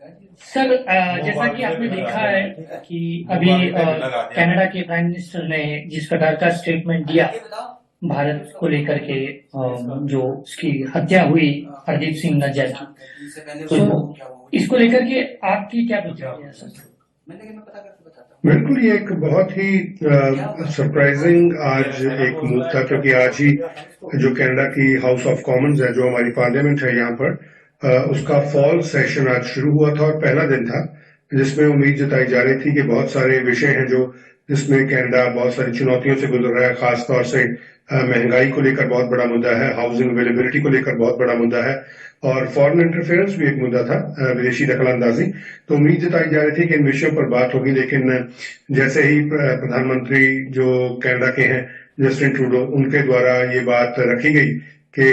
Sir, जैसा कि आपने देखा है कि अभी कनाडा के प्राइम मिनिस्टर ने जिस प्रकार का स्टेटमेंट दिया भारत को लेकर के, जो उसकी हत्या हुई हरदीप सिंह नज्जर की, तो इसको लेकर के आपकी क्या प्रतिक्रिया है सर? बिल्कुल, ये एक बहुत ही सरप्राइजिंग आज एक मूव था, क्योंकि आज ही जो कनाडा की हाउस ऑफ कॉमन्स है, जो हमारी पार्लियामेंट है यहाँ पर, उसका फॉल सेशन आज शुरू हुआ था और पहला दिन था जिसमें उम्मीद जताई जा रही थी कि बहुत सारे विषय हैं जो जिसमें कनाडा बहुत सारी चुनौतियों से गुजर रहा है। खासतौर से महंगाई को लेकर बहुत बड़ा मुद्दा है, हाउसिंग अवेलेबिलिटी को लेकर बहुत बड़ा मुद्दा है, और फॉरेन इंटरफेरेंस भी एक मुद्दा था, विदेशी दखलंदाजी। तो उम्मीद जताई जा रही थी कि इन विषयों पर बात होगी, लेकिन जैसे ही प्रधानमंत्री जो कनाडा के हैं जस्टिन ट्रूडो, उनके द्वारा ये बात रखी गई कि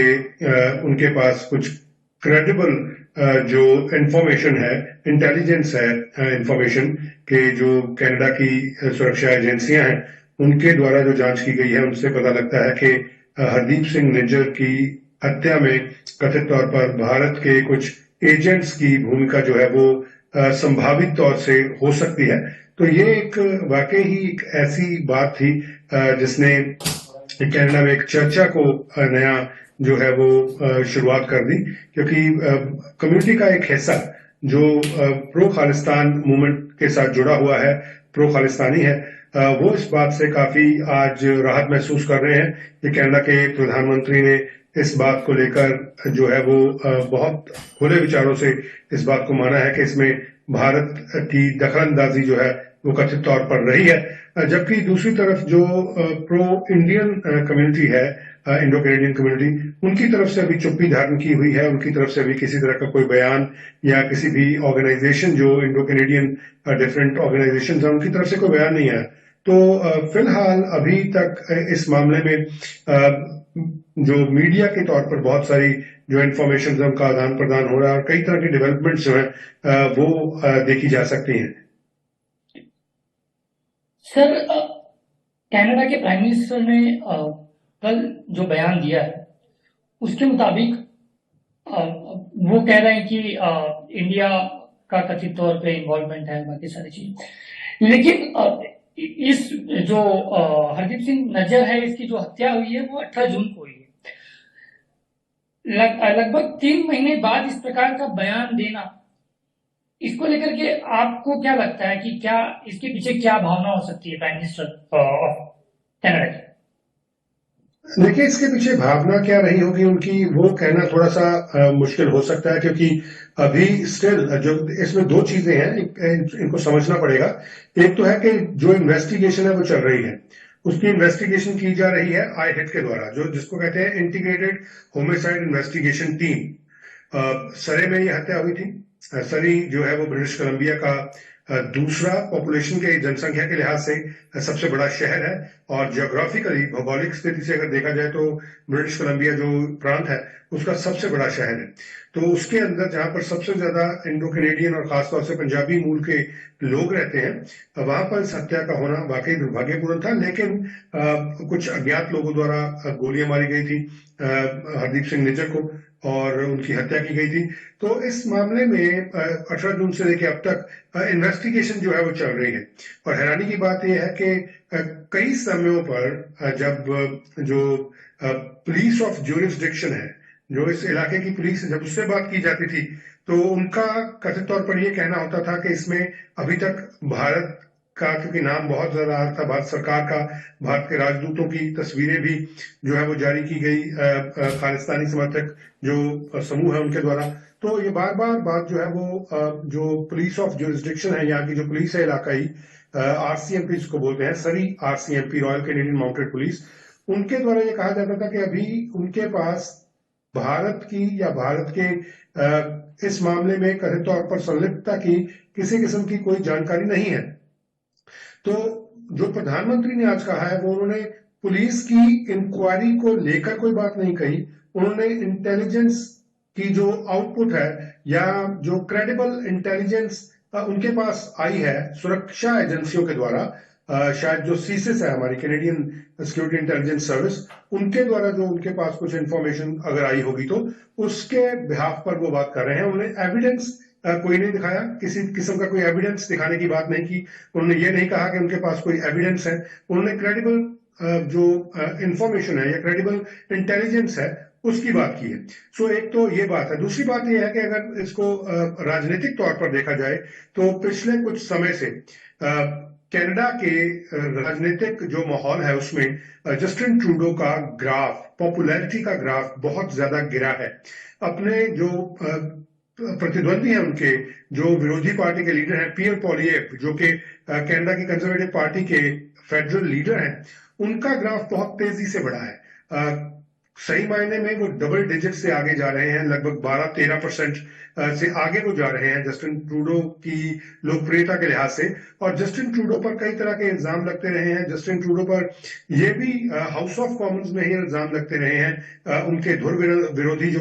उनके पास कुछ क्रेडिबल जो इंफॉर्मेशन है, इंटेलिजेंस है, इंफॉर्मेशन के जो कनाडा की सुरक्षा एजेंसियां हैं उनके द्वारा जो जांच की गई है, उनसे पता लगता है कि हरदीप सिंह निज्जर की हत्या में कथित तौर पर भारत के कुछ एजेंट्स की भूमिका जो है वो संभावित तौर से हो सकती है। तो ये एक वाकई ही एक ऐसी बात थी जिसने कनाडा में एक चर्चा को नया जो है वो शुरुआत कर दी, क्योंकि कम्युनिटी का एक हिस्सा जो प्रो खालिस्तान मूवमेंट के साथ जुड़ा हुआ है, प्रो खालिस्तानी है, वो इस बात से काफी आज राहत महसूस कर रहे हैं कि कनाडा के प्रधानमंत्री ने इस बात को लेकर जो है वो बहुत खुले विचारों से इस बात को माना है कि इसमें भारत की दखलंदाजी जो है वो कथित तौर पर रही है। जबकि दूसरी तरफ जो प्रो इंडियन कम्युनिटी है, इंडो कैनेडियन कम्युनिटी, उनकी तरफ से अभी चुप्पी धारण की हुई है। उनकी तरफ से अभी किसी तरह का कोई बयान या किसी भी ऑर्गेनाइजेशन जो इंडो कैनेडियन डिफरेंट ऑर्गेनाइजेशन है उनकी तरफ से कोई बयान नहीं आया। तो फिलहाल अभी तक इस मामले में जो मीडिया के तौर पर बहुत सारी जो इन्फॉर्मेशन है उनका आदान प्रदान हो रहा है और कई तरह की डेवलपमेंट्स जो है वो देखी जा सकती हैं। सर, कनाडा के प्राइम मिनिस्टर ने कल जो बयान दिया है उसके मुताबिक वो कह रहे हैं कि इंडिया का कथित तौर पे इन्वॉल्वमेंट है, बाकी सारी चीज। लेकिन इस जो हरदीप सिंह नज्जर है, इसकी जो हत्या हुई है वो 18 जून को हुई है। लगभग 3 महीने बाद इस प्रकार का बयान देना, इसको लेकर के आपको क्या लगता है कि क्या इसके पीछे क्या भावना हो सकती है प्राइम मिनिस्टर ऑफ कनाडा की? देखिए, इसके पीछे भावना क्या रही होगी उनकी, वो कहना थोड़ा सा मुश्किल हो सकता है, क्योंकि अभी स्टिल जो इसमें दो चीजें हैं, इनको समझना पड़ेगा। एक तो है कि जो इन्वेस्टिगेशन है वो चल रही है, उसकी इन्वेस्टिगेशन की जा रही है IHIT के द्वारा, जो जिसको कहते हैं इंटीग्रेटेड होमिसाइड इन्वेस्टिगेशन टीम। सरे में ये हत्या हुई थी। सरी जो है वो ब्रिटिश कोलंबिया का दूसरा पॉपुलेशन के जनसंख्या के लिहाज से सबसे बड़ा शहर है, और जियोग्राफिकली भौगोलिक स्थिति से अगर देखा जाए तो ब्रिटिश कोलंबिया जो प्रांत है उसका सबसे बड़ा शहर है। तो उसके अंदर जहां पर सबसे ज्यादा इंडो कैनेडियन और खासतौर से पंजाबी मूल के लोग रहते हैं, वहां पर इस हत्या का होना वाकई दुर्भाग्यपूर्ण था। लेकिन कुछ अज्ञात लोगों द्वारा गोलियां मारी गई थी हरदीप सिंह निज्जर को और उनकी हत्या की गई थी। तो इस मामले में 18 जून से लेकर अब तक इन्वेस्टिगेशन जो है वो चल रही है। और हैरानी की बात यह है कि कई समयों पर जब जो पुलिस ऑफ ज्यूरिसडिक्शन है, जो इस इलाके की पुलिस, जब उससे बात की जाती थी तो उनका कथित तौर पर यह कहना होता था कि इसमें अभी तक भारत का, क्योंकि नाम बहुत ज्यादा आ रहा था भारत सरकार का, भारत के राजदूतों की तस्वीरें भी जो है वो जारी की गई खालिस्तानी समर्थक जो समूह है उनके द्वारा। तो ये बार बार बात जो है वो जो पुलिस ऑफ ज्यूरिसडिक्शन है, यहाँ की जो पुलिस है इलाकाई, RCMP जिसको बोलते हैं, सरी RCMP, royal Canadian mounted police, उनके द्वारा ये कहा जाता था कि अभी उनके पास भारत की या भारत के इस मामले में कथित तौर पर संलिप्तता की किसी किस्म की कोई जानकारी नहीं है। तो जो प्रधानमंत्री ने आज कहा है वो, उन्होंने पुलिस की इंक्वायरी को लेकर कोई बात नहीं कही। उन्होंने इंटेलिजेंस की जो आउटपुट है या जो क्रेडिबल इंटेलिजेंस उनके पास आई है सुरक्षा एजेंसियों के द्वारा, शायद जो CSIS है हमारी कैनेडियन सिक्योरिटी इंटेलिजेंस सर्विस, उनके द्वारा जो उनके पास कुछ इंफॉर्मेशन अगर आई होगी तो उसके बिहाफ पर वो बात कर रहे हैं। उन्होंने एविडेंस कोई नहीं दिखाया, किसी किस्म का कोई एविडेंस दिखाने की बात नहीं की। उन्होंने ये नहीं कहा कि उनके पास कोई एविडेंस है। उन्होंने क्रेडिबल जो इंफॉर्मेशन है या क्रेडिबल इंटेलिजेंस है उसकी बात की है। सो एक तो ये बात है। दूसरी बात ये है कि अगर इसको राजनीतिक तौर पर देखा जाए तो पिछले कुछ समय से कनाडा के राजनीतिक जो माहौल है उसमें जस्टिन ट्रूडो का ग्राफ, पॉपुलैरिटी का ग्राफ बहुत ज्यादा गिरा है। अपने जो प्रतिद्वंदी हैं उनके, जो विरोधी पार्टी के लीडर हैं, पियर पॉलिएव, जो कि कनाडा की कंजर्वेटिव पार्टी के फेडरल लीडर हैं, उनका ग्राफ बहुत तेजी से बढ़ा है। सही मायने में वो डबल डिजिट से आगे जा रहे हैं, लगभग 12-13% से आगे वो जा रहे हैं जस्टिन ट्रूडो की लोकप्रियता के लिहाज से। और जस्टिन ट्रूडो पर कई तरह के इल्जाम लगते रहे हैं। जस्टिन ट्रूडो पर ये भी हाउस ऑफ कॉमन्स में ही इल्जाम लगते रहे हैं, उनके धुर विरोधी जो